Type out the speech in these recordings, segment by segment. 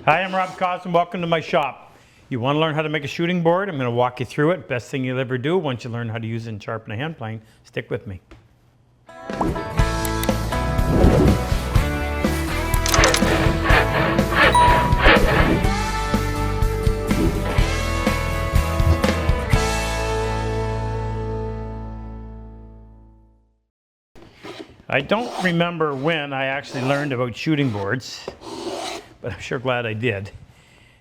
Hi, I'm Rob Cosman. Welcome to my shop. You want to learn how to make a shooting board? I'm going to walk you through it. Best thing you'll ever do once you learn how to use it and sharpen a hand plane. Stick with me. I don't remember when I actually learned about shooting boards, but I'm sure glad I did.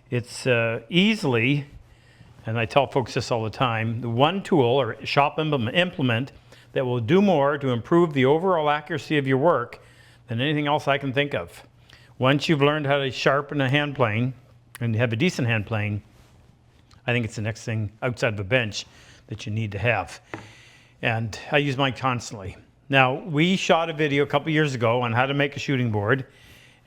It's easily, and I tell folks this all the time, the one tool or shop implement that will do more to improve the overall accuracy of your work than anything else I can think of. Once you've learned how to sharpen a hand plane and you have a decent hand plane, I think it's the next thing outside of a bench that you need to have. And I use mine constantly. Now, we shot a video a couple years ago on how to make a shooting board,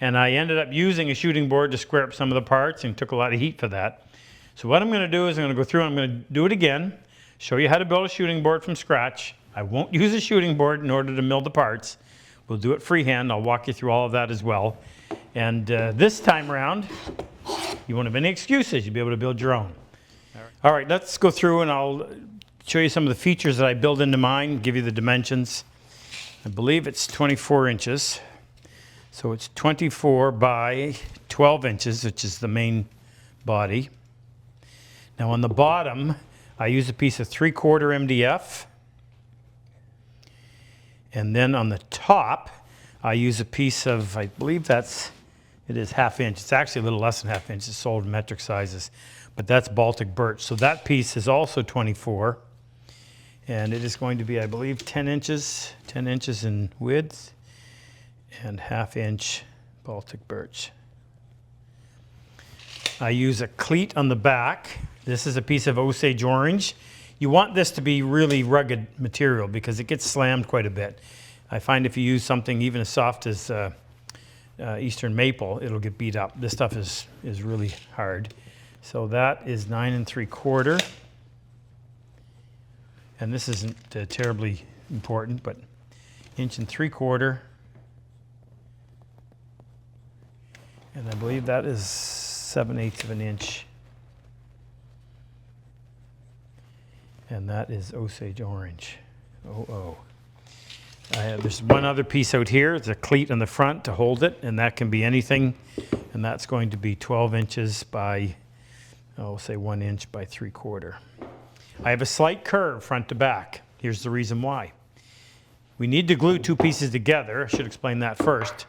and I ended up using a shooting board to square up some of the parts and took a lot of heat for that. So what I'm going to do is I'm going to go through and I'm going to do it again, show you how to build a shooting board from scratch. I won't use a shooting board in order to mill the parts. We'll do it freehand. I'll walk you through all of that as well. And this time around, you won't have any excuses. You'll be able to build your own. All right, let's go through and I'll show you some of the features that I build into mine, give you the dimensions. I believe it's 24 inches. So it's 24 by 12 inches, which is the main body. Now on the bottom, I use a piece of 3/4 MDF. And then on the top, I use a piece of, I believe it is 1/2 inch. It's actually a little less than 1/2 inch. It's sold in metric sizes, but that's Baltic birch. So that piece is also 24. And it is going to be, I believe, 10 inches in width and 1/2 inch Baltic birch. I use a cleat on the back. This is a piece of Osage orange. You want this to be really rugged material because it gets slammed quite a bit. I find if you use something even as soft as Eastern maple, it'll get beat up. This stuff is really hard. So that is 9 3/4. And this isn't terribly important, but 1 3/4 inches. And I believe that is 7/8 of an inch. And that is Osage orange. There's one other piece out here. It's a cleat on the front to hold it, and that can be anything. And that's going to be 12 inches by, say 1 inch by 3/4. I have a slight curve front to back. Here's the reason why. We need to glue two pieces together. I should explain that first.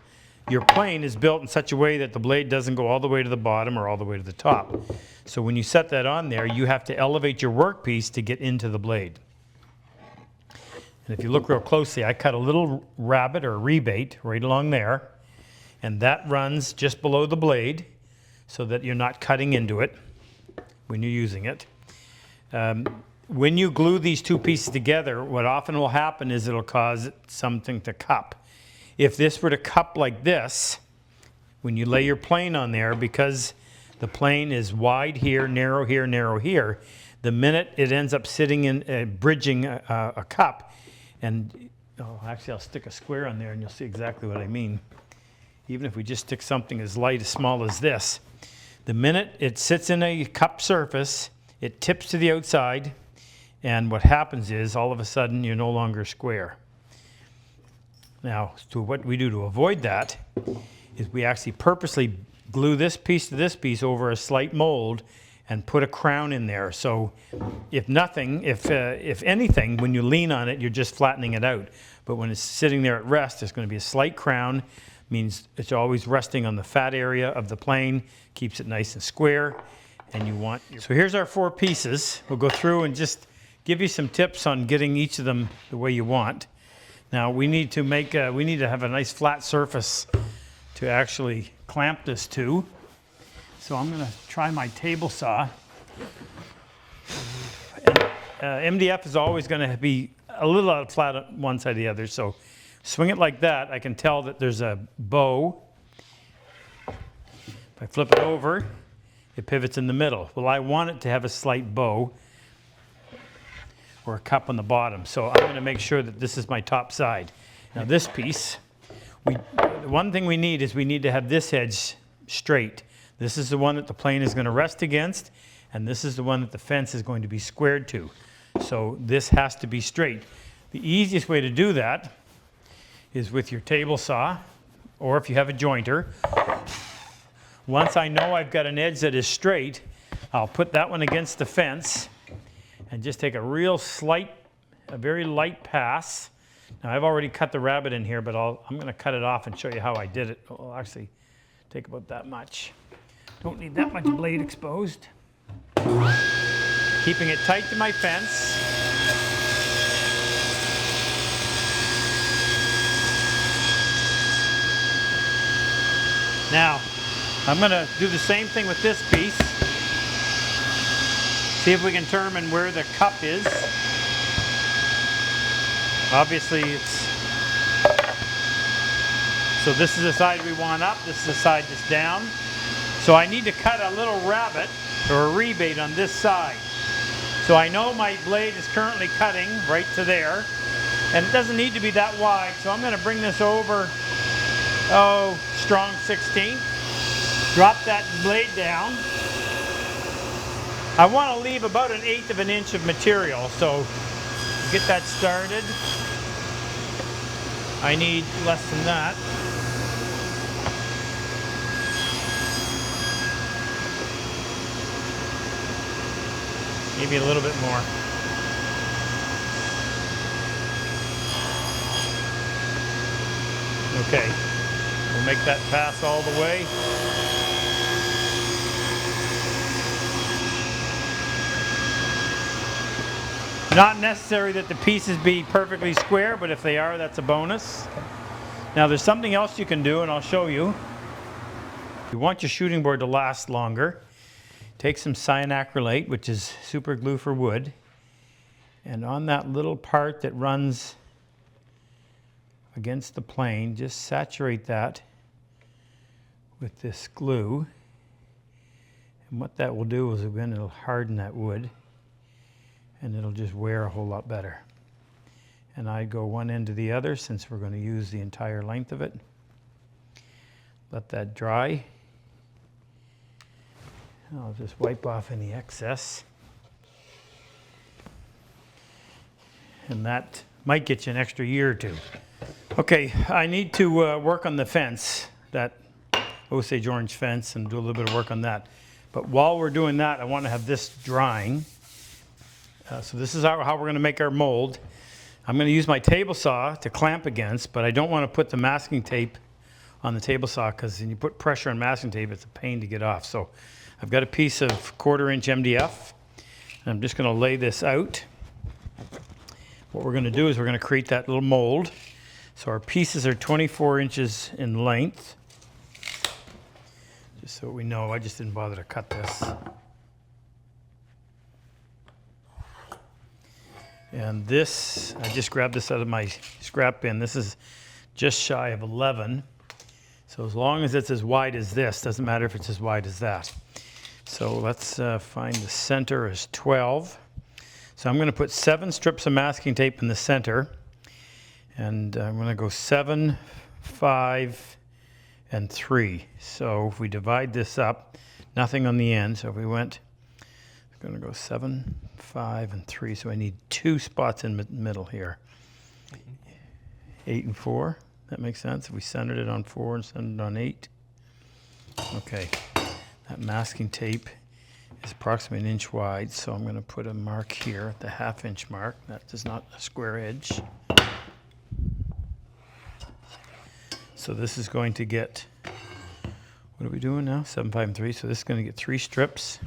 Your plane is built in such a way that the blade doesn't go all the way to the bottom or all the way to the top. So when you set that on there, you have to elevate your workpiece to get into the blade. And if you look real closely, I cut a little rabbet or rebate right along there, and that runs just below the blade so that you're not cutting into it when you're using it. When you glue these two pieces together, what often will happen is it'll cause something to cup. If this were to cup like this, when you lay your plane on there, because the plane is wide here, narrow here, narrow here, the minute it ends up sitting in, bridging a cup, and actually I'll stick a square on there and you'll see exactly what I mean. Even if we just stick something as light, as small as this, the minute it sits in a cup surface, it tips to the outside, and what happens is all of a sudden you're no longer square. Now, so what we do to avoid that is we actually purposely glue this piece to this piece over a slight mold and put a crown in there. So if anything, when you lean on it, you're just flattening it out. But when it's sitting there at rest, there's going to be a slight crown. Means it's always resting on the fat area of the plane, keeps it nice and square. And you want so here's our 4 pieces. We'll go through and just give you some tips on getting each of them the way you want. Now we need to have a nice flat surface to actually clamp this to. So I'm going to try my table saw. And, MDF is always going to be a little out of flat on one side or the other. So swing it like that. I can tell that there's a bow. If I flip it over, it pivots in the middle. Well, I want it to have a slight bow or a cup on the bottom. So I'm going to make sure that this is my top side. Now this piece, one thing we need is we need to have this edge straight. This is the one that the plane is going to rest against, and this is the one that the fence is going to be squared to. So this has to be straight. The easiest way to do that is with your table saw, or if you have a jointer. Once I know I've got an edge that is straight, I'll put that one against the fence and just take a real slight, a very light pass. Now I've already cut the rabbit in here, but I'm going to cut it off and show you how I did it. It'll actually take about that much. Don't need that much blade exposed. Keeping it tight to my fence. Now, I'm going to do the same thing with this piece. See if we can determine where the cup is. Obviously, so this is the side we want up, this is the side that's down. So I need to cut a little rabbet or a rebate on this side. So I know my blade is currently cutting right to there, and it doesn't need to be that wide, so I'm going to bring this over, strong 16th. Drop that blade down. I want to leave about 1/8 of an inch of material, so get that started. I need less than that. Maybe a little bit more. Okay, we'll make that pass all the way. Not necessary that the pieces be perfectly square, but if they are, that's a bonus. Now there's something else you can do, and I'll show you. If you want your shooting board to last longer, take some cyanacrylate, which is super glue for wood, and on that little part that runs against the plane, just saturate that with this glue. And what that will do is, again, it'll harden that wood, and it'll just wear a whole lot better. And I go one end to the other since we're going to use the entire length of it. Let that dry. I'll just wipe off any excess. And that might get you an extra year or two. Okay, I need to work on the fence, that Osage orange fence, and do a little bit of work on that. But while we're doing that, I want to have this drying. So this is how we're going to make our mold. I'm going to use my table saw to clamp against, but I don't want to put the masking tape on the table saw, because when you put pressure on masking tape, it's a pain to get off. So I've got a piece of 1/4 inch MDF, and I'm just going to lay this out. What we're going to do is we're going to create that little mold. So our pieces are 24 inches in length. Just so we know, I just didn't bother to cut this. And this, I just grabbed this out of my scrap bin. This is just shy of 11. So as long as it's as wide as this, doesn't matter if it's as wide as that. So let's find the center is 12. So I'm going to put 7 strips of masking tape in the center. And I'm going to go 7, 5, and 3. So if we divide this up, nothing on the end. So if we went, I'm going to go 7, 5, and 3. So I need 2 spots in the middle here. 8 and 4. That makes sense. If we centered it on 4 and centered it on 8. Okay. That masking tape is approximately 1 inch wide. So I'm going to put a mark here at the 1/2 inch mark. That is not a square edge. So this is going to get, what are we doing now? 7, 5, and 3. So this is going to get 3 strips.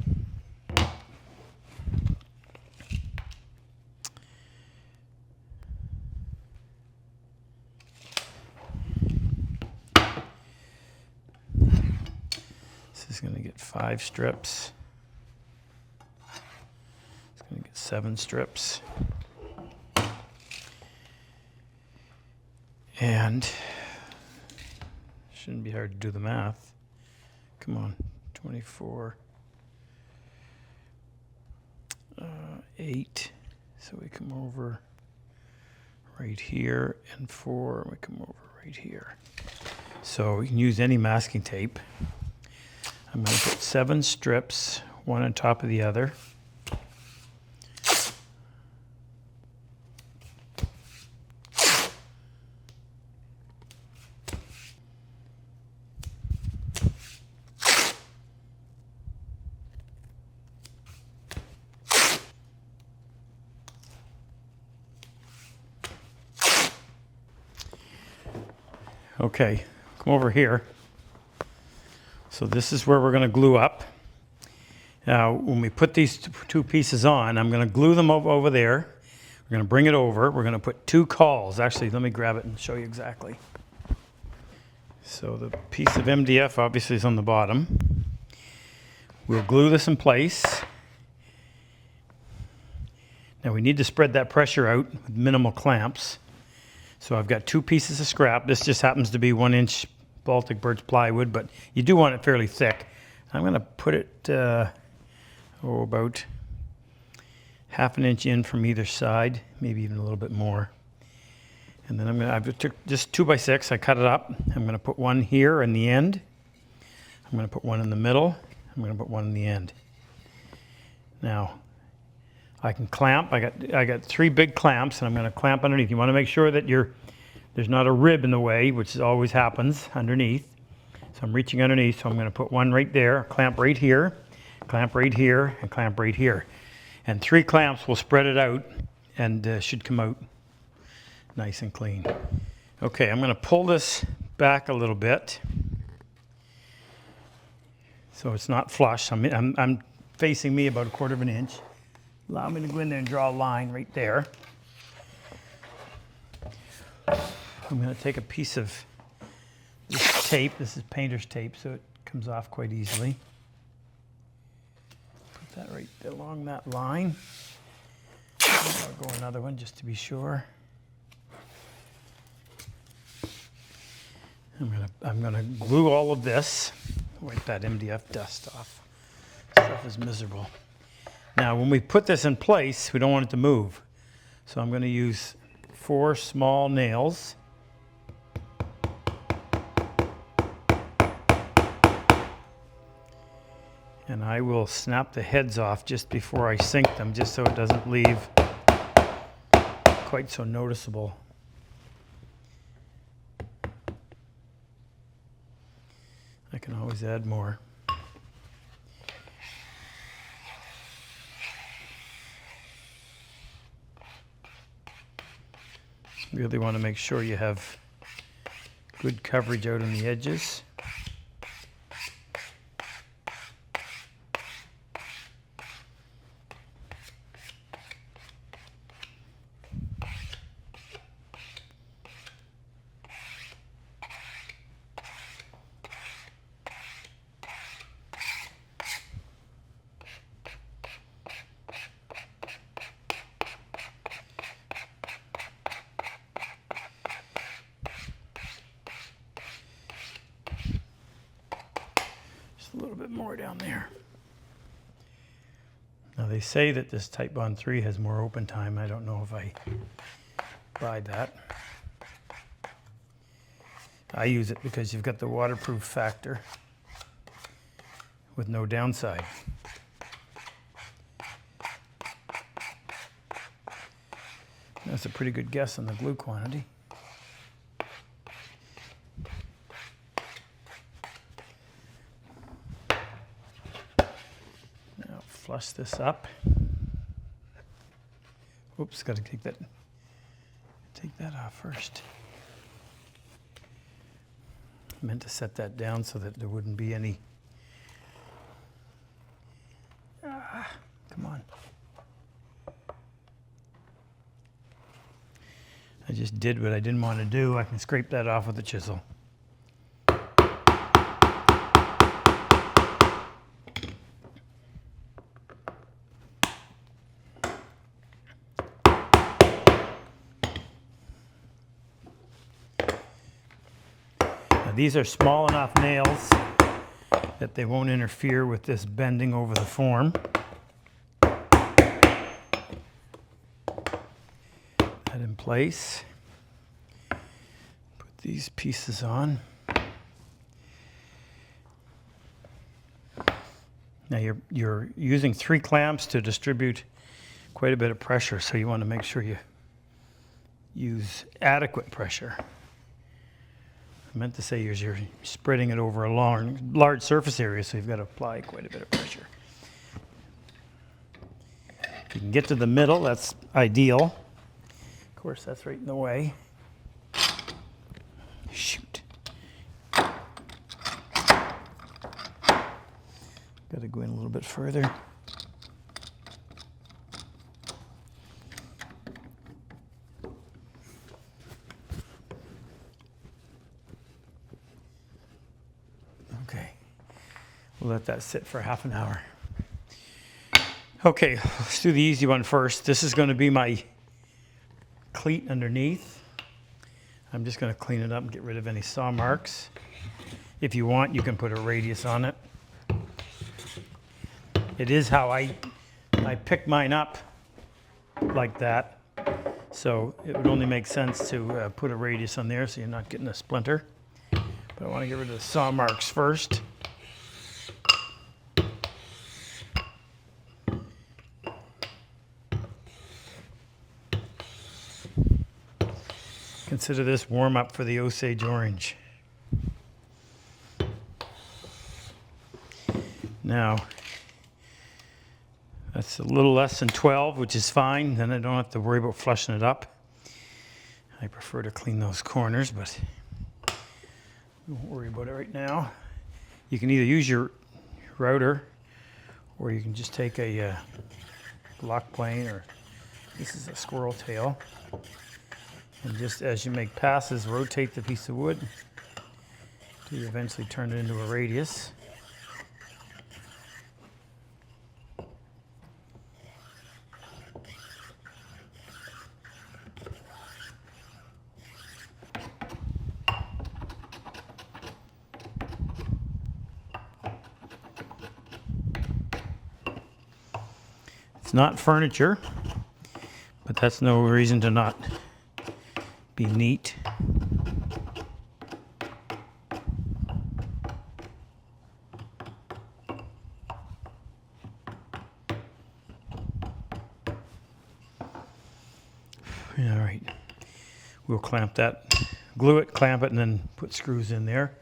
This is going to get 5 strips. It's going to get 7 strips. And shouldn't be hard to do the math. Come on, 24, 8. So we come over right here, and 4, and we come over right here. So we can use any masking tape. I'm going to put 7 strips, one on top of the other. Okay, come over here. So this is where we're going to glue up. Now, when we put these 2 pieces on, I'm going to glue them over there. We're going to bring it over. We're going to put 2 cauls. Actually, let me grab it and show you exactly. So the piece of MDF obviously is on the bottom. We'll glue this in place. Now we need to spread that pressure out with minimal clamps. So I've got 2 pieces of scrap. This just happens to be 1-inch Baltic birch plywood, but you do want it fairly thick. I'm going to put it about 1/2 inch in from either side, maybe even a little bit more. And then I've took just 2x6. I cut it up. I'm going to put one here in the end. I'm going to put one in the middle. I'm going to put one in the end. Now, I can clamp. I got 3 big clamps, and I'm going to clamp underneath. You want to make sure that there's not a rib in the way, which always happens underneath. So I'm reaching underneath, so I'm going to put one right there, clamp right here, clamp right here, and clamp right here. And 3 clamps will spread it out and should come out nice and clean. Okay, I'm going to pull this back a little bit so it's not flush. I'm facing me about 1/4 inch. Allow me to go in there and draw a line right there. I'm going to take a piece of this tape. This is painter's tape, so it comes off quite easily. Put that right along that line. I'll go another one just to be sure. I'm gonna glue all of this. Wipe that MDF dust off. Stuff is miserable. Now, when we put this in place, we don't want it to move. So I'm going to use 4 small nails. And I will snap the heads off just before I sink them, just so it doesn't leave quite so noticeable. I can always add more. Really want to make sure you have good coverage out on the edges. A little bit more down there. Now they say that this Type Bond 3 has more open time. I don't know if I buy that. I use it because you've got the waterproof factor with no downside. That's a pretty good guess on the glue quantity. Flush this up. Oops, got to take that off first. I meant to set that down so that there wouldn't be any. Come on. I just did what I didn't want to do. I can scrape that off with a chisel. These are small enough nails that they won't interfere with this bending over the form. That in place. Put these pieces on. Now you're using 3 clamps to distribute quite a bit of pressure, so you want to make sure you use adequate pressure. I meant to say you're spreading it over a large surface area, so you've got to apply quite a bit of pressure. If you can get to the middle, that's ideal. Of course, that's right in the way. Shoot. Got to go in a little bit further. Okay, we'll let that sit for half an hour. Okay, let's do the easy one first. This is going to be my cleat underneath. I'm just going to clean it up and get rid of any saw marks. If you want, you can put a radius on it. It is how I picked mine up like that. So it would only make sense to put a radius on there so you're not getting a splinter. But I want to get rid of the saw marks first. Consider this warm up for the Osage orange. Now, that's a little less than 12, which is fine. Then I don't have to worry about flushing it up. I prefer to clean those corners, but don't worry about it right now. You can either use your router, or you can just take a block plane, or this is a squirrel tail. And just as you make passes, rotate the piece of wood till you eventually turn it into a radius. It's not furniture, but that's no reason to not be neat. All right, we'll clamp that, glue it, clamp it, and then put screws in there.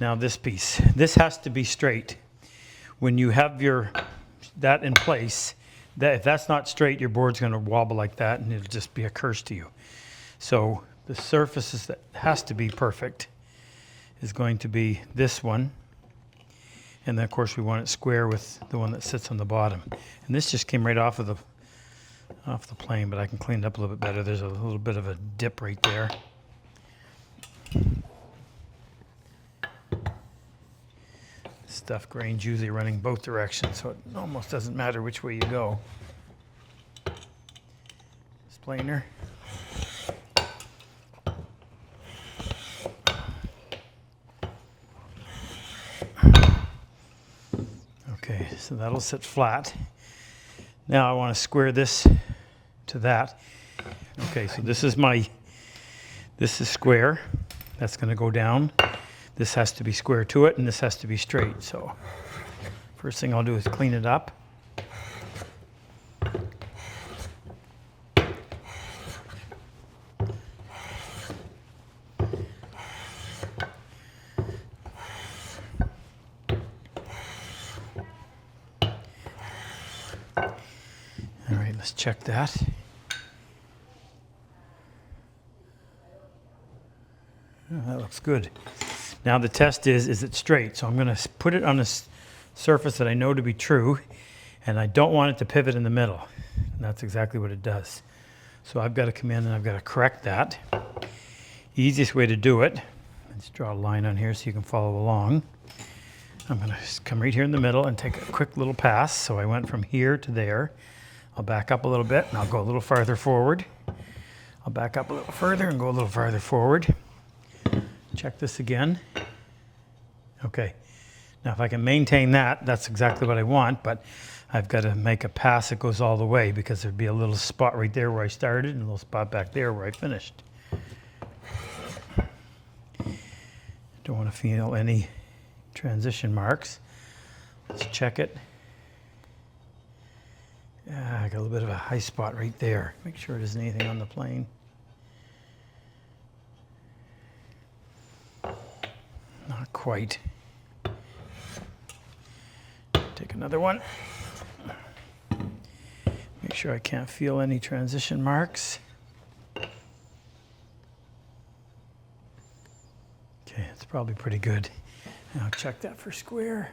Now this piece, this has to be straight. When you have that in place, if that's not straight, your board's going to wobble like that, and it'll just be a curse to you. So the surfaces that has to be perfect is going to be this one. And then of course we want it square with the one that sits on the bottom. And this just came right off the plane, but I can clean it up a little bit better. There's a little bit of a dip right there. Stuff grain's usually running both directions, so it almost doesn't matter which way you go. Planer. Okay, so that'll sit flat. Now I want to square this to that. Okay, so this is square. That's going to go down. This has to be square to it, and this has to be straight. So first thing I'll do is clean it up. All right, let's check that. Oh, that looks good. Now the test is it straight? So I'm going to put it on a surface that I know to be true, and I don't want it to pivot in the middle. And that's exactly what it does. So I've got to come in and I've got to correct that. Easiest way to do it, let's draw a line on here so you can follow along. I'm going to just come right here in the middle and take a quick little pass. So I went from here to there. I'll back up a little bit and I'll go a little farther forward. I'll back up a little further and go a little farther forward. Check this again. Okay. Now if I can maintain that, that's exactly what I want, but I've got to make a pass that goes all the way, because there'd be a little spot right there where I started and a little spot back there where I finished. Don't want to feel any transition marks. Let's check it. Yeah, I got a little bit of a high spot right there. Make sure there isn't anything on the plane. Not quite. Take another one. Make sure I can't feel any transition marks. Okay, it's probably pretty good. Now check that for square.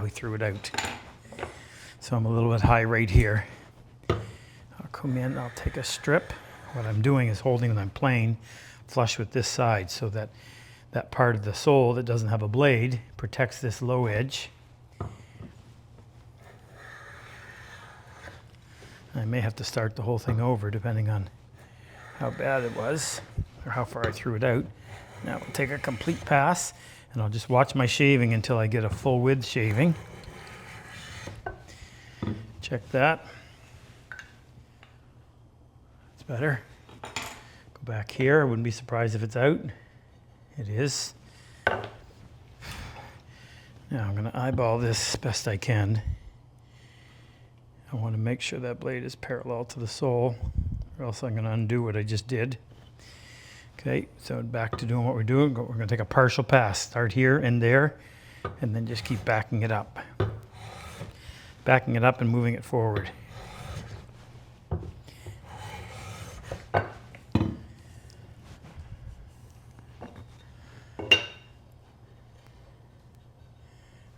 We threw it out. So I'm a little bit high right here. I'll come in, I'll take a strip. What I'm doing is holding my plane flush with this side so that that part of the sole that doesn't have a blade protects this low edge. I may have to start the whole thing over depending on how bad it was or how far I threw it out. Now we'll take a complete pass and I'll just watch my shaving until I get a full width shaving. Check that. It's better. Go back here. I wouldn't be surprised if it's out. It is. Now I'm going to eyeball this best I can. I want to make sure that blade is parallel to the sole, or else I'm going to undo what I just did. Okay, so back to doing what we're doing. We're going to take a partial pass. Start here and there, and then just keep backing it up. Backing it up and moving it forward.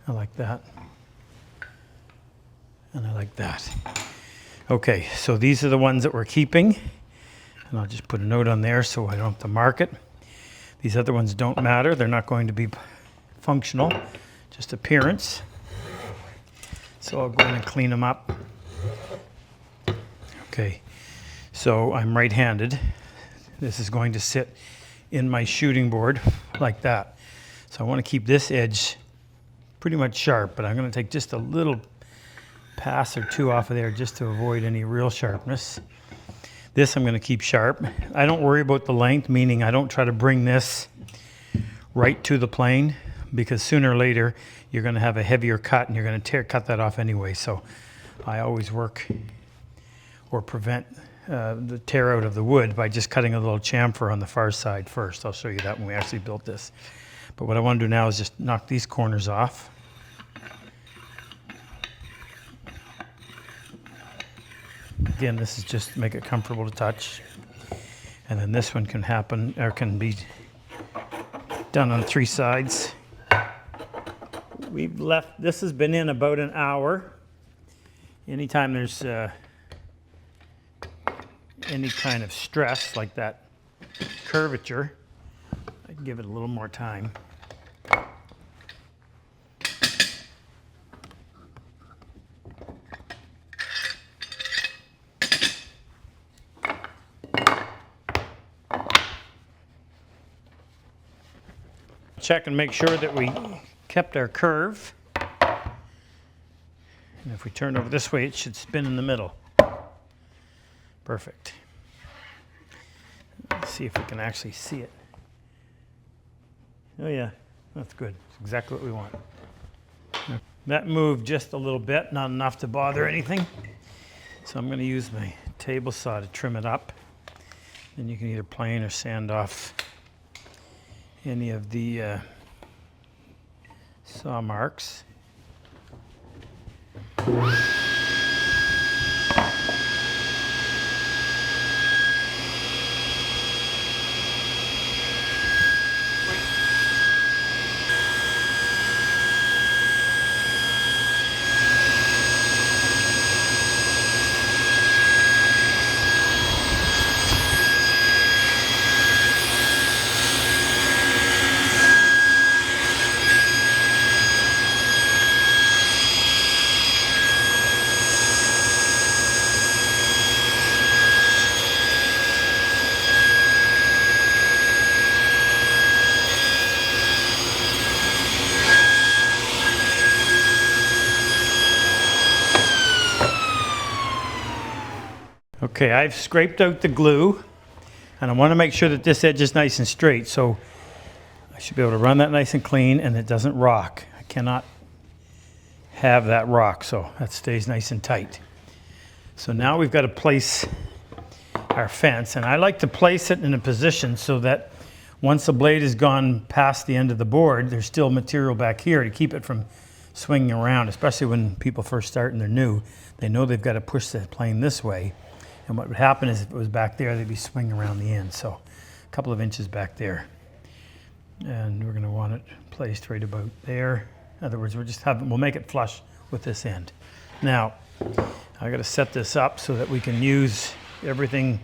I like that. And I like that. Okay, so these are the ones that we're keeping. And I'll just put a note on there so I don't have to mark it. These other ones don't matter. They're not going to be functional, just appearance. So I'll go in and clean them up. Okay, so I'm right-handed. This is going to sit in my shooting board like that. So I want to keep this edge pretty much sharp, but I'm going to take just a little pass or two off of there just to avoid any real sharpness. This I'm going to keep sharp. I don't worry about the length, meaning I don't try to bring this right to the plane, because sooner or later you're going to have a heavier cut and you're going to cut that off anyway. So I always work or prevent the tear out of the wood by just cutting a little chamfer on the far side first. I'll show you that when we actually built this. But what I want to do now is just knock these corners off. Again, this is just to make it comfortable to touch. And then this one can happen, or can be done on 3 sides. We've left, this has been in about an hour. Anytime there's any kind of stress like that curvature, I can give it a little more time. Check and make sure that we kept our curve. And if we turn over this way, it should spin in the middle. Perfect. Let's see if we can actually see it. Oh yeah, that's good. That's exactly what we want. That moved just a little bit, not enough to bother anything. So I'm going to use my table saw to trim it up. Then you can either plane or sand off any of the saw marks. Okay, I've scraped out the glue, and I want to make sure that this edge is nice and straight. So I should be able to run that nice and clean, and it doesn't rock. I cannot have that rock, so that stays nice and tight. So now we've got to place our fence, and I like to place it in a position so that once the blade has gone past the end of the board, there's still material back here to keep it from swinging around, especially when people first start and they're new. They know they've got to push the plane this way, and what would happen is if it was back there, they'd be swinging around the end. So a couple of inches back there. And we're going to want it placed right about there. In other words, we'll make it flush with this end. Now, I got to set this up so that we can use everything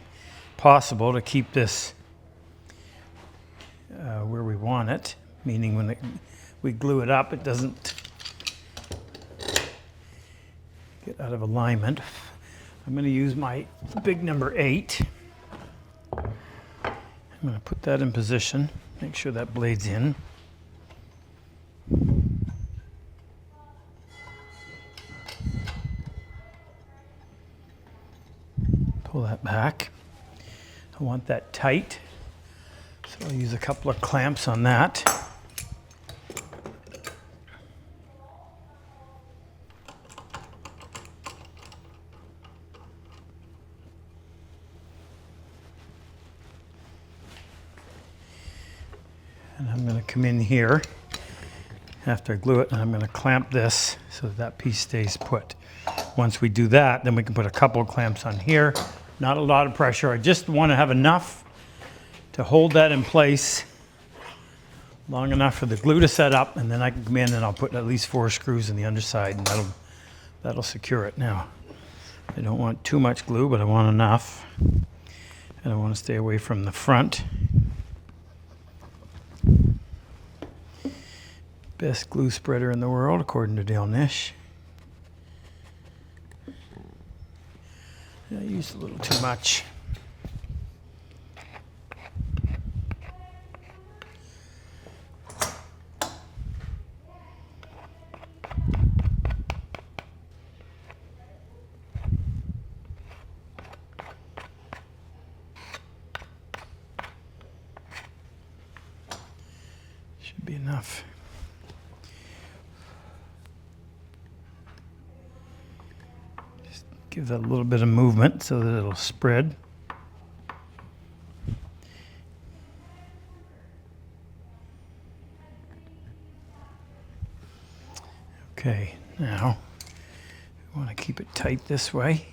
possible to keep this where we want it, meaning when we glue it up, it doesn't get out of alignment. I'm going to use my big number 8. I'm going to put that in position, make sure that blade's in. Pull that back. I want that tight, so I'll use a couple of clamps on that. And I'm going to come in here after I glue it, and I'm going to clamp this so that piece stays put. Once we do that, then we can put a couple of clamps on here. Not a lot of pressure. I just want to have enough to hold that in place long enough for the glue to set up, and then I can come in and I'll put at least 4 screws in the underside, and that'll secure it. Now, I don't want too much glue, but I want enough. And I want to stay away from the front. Best glue spreader in the world, according to Dale Nish. I used a little too much. Should be enough. Give that a little bit of movement so that it'll spread. Okay, now we want to keep it tight this way.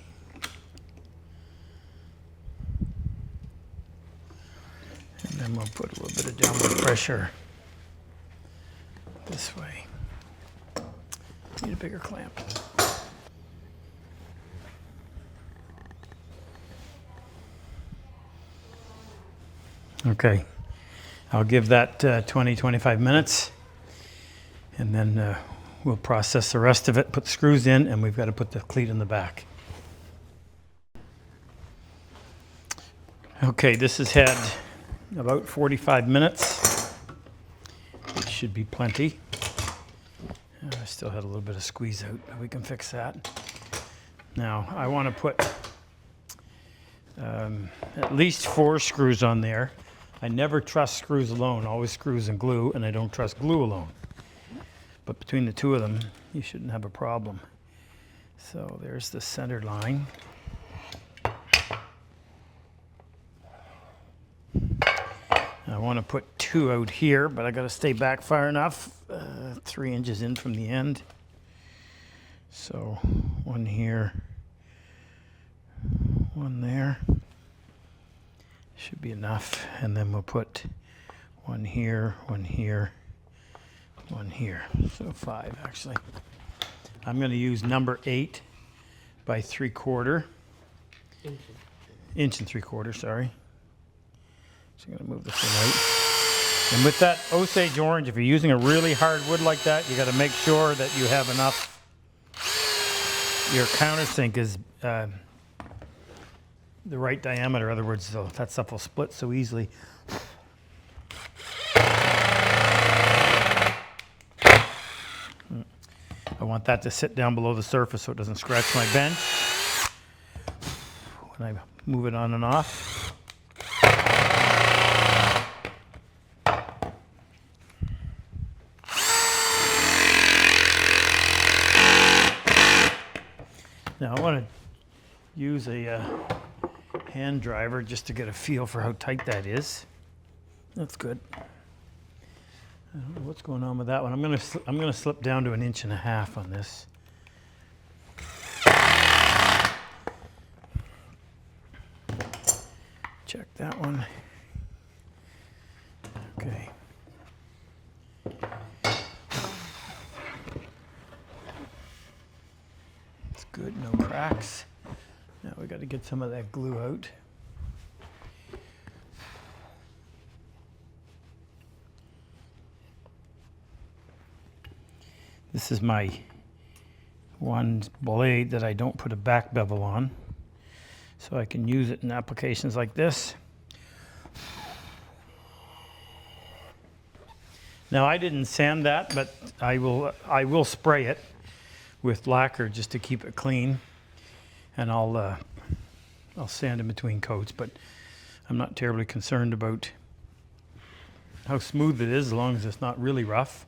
And then we'll put a little bit of downward pressure this way. Need a bigger clamp. Okay, I'll give that 20-25 minutes, and then we'll process the rest of it, put the screws in, and we've got to put the cleat in the back. Okay, this has had about 45 minutes, which should be plenty. I still had a little bit of squeeze out, but we can fix that. Now, I want to put at least 4 screws on there. I never trust screws alone, always screws and glue, and I don't trust glue alone. But between the two of them, you shouldn't have a problem. So there's the center line. I want to put 2 out here, but I got to stay back far enough, 3 inches in from the end. So 1 here, 1 there. Should be enough, and then we'll put 1 here, 1 here, 1 here. So 5 actually. I'm going to use number 8 by 3/4 inch and 3/4. Sorry. So I'm going to move this one out. And with that Osage orange, if you're using a really hard wood like that, you got to make sure that you have enough. Your countersink is the right diameter. In other words, so that stuff will split so easily. I want that to sit down below the surface so it doesn't scratch my bench when I move it on and off. Now I want to use a hand driver just to get a feel for how tight that is. That's good. I don't know what's going on with that one. I'm gonna slip down to 1.5 inches on this. Check that one. Okay. It's good, no cracks. Now we got to get some of that glue out. This is my one blade that I don't put a back bevel on, so I can use it in applications like this. Now I didn't sand that, but I will spray it with lacquer just to keep it clean, and I'll sand in between coats. But I'm not terribly concerned about how smooth it is as long as it's not really rough.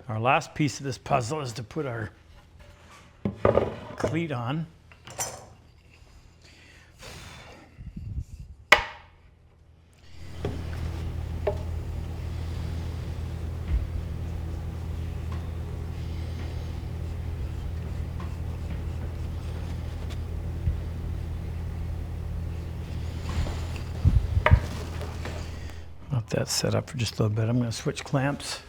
Our last piece of this puzzle is to put our cleat on. Let that set up for just a little bit. I'm going to switch clamps.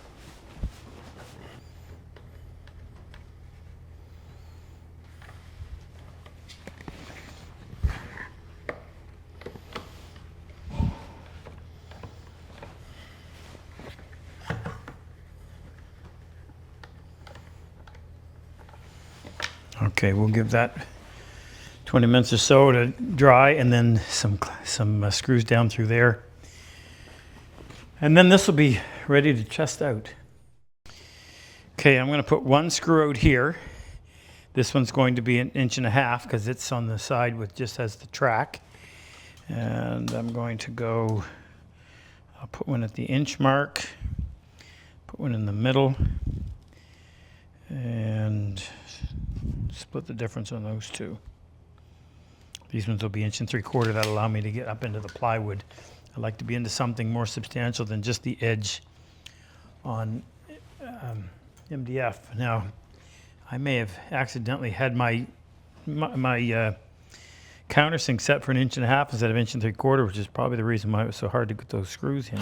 Okay, we'll give that 20 minutes or so to dry, and then some screws down through there. And then this will be ready to test out. Okay, I'm going to put one screw out here. This one's going to be 1.5 inches because it's on the side with just has the track. And I'm going to go, I'll put one at the inch mark, put one in the middle, and split the difference on those two. These ones will be 1 3/4 inches. That'll allow me to get up into the plywood. I like to be into something more substantial than just the edge on MDF. Now, I may have accidentally had my countersink set for 1.5 inches instead of 1 3/4 inches, which is probably the reason why it was so hard to get those screws in.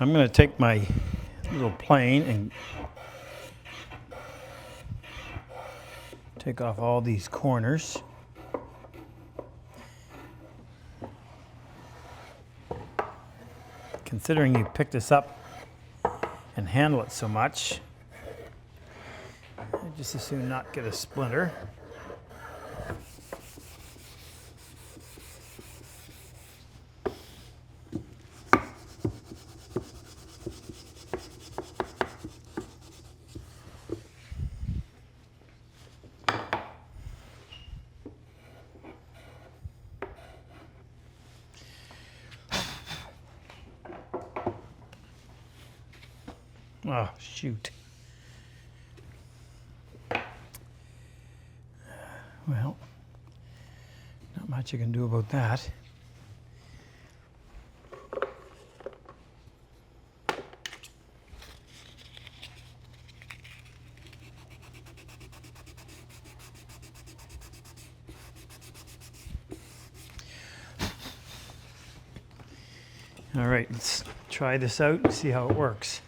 I'm going to take my little plane and take off all these corners. Considering you pick this up and handle it so much, I just as soon not get a splinter. Oh, shoot. Well, not much you can do about that. All right, let's try this out and see how it works.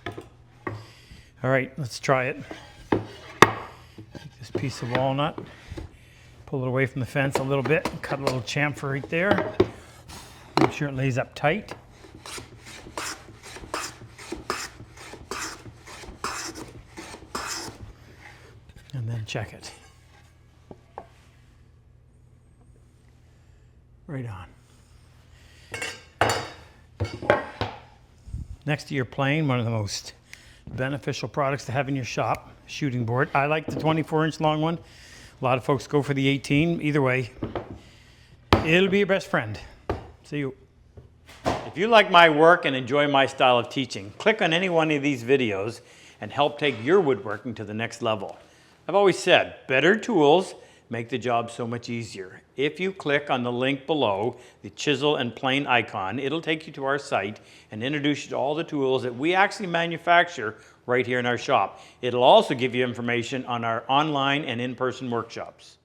All right, let's try it. Take this piece of walnut, pull it away from the fence a little bit, and cut a little chamfer right there. Make sure it lays up tight. And then check it. Right on. Next to your plane, one of the most beneficial products to have in your shop, shooting board. I like the 24-inch long one. A lot of folks go for the 18. Either way, it'll be your best friend. See you. If you like my work and enjoy my style of teaching, click on any one of these videos and help take your woodworking to the next level. I've always said, better tools make the job so much easier. If you click on the link below, the chisel and plane icon, it'll take you to our site and introduce you to all the tools that we actually manufacture right here in our shop. It'll also give you information on our online and in-person workshops.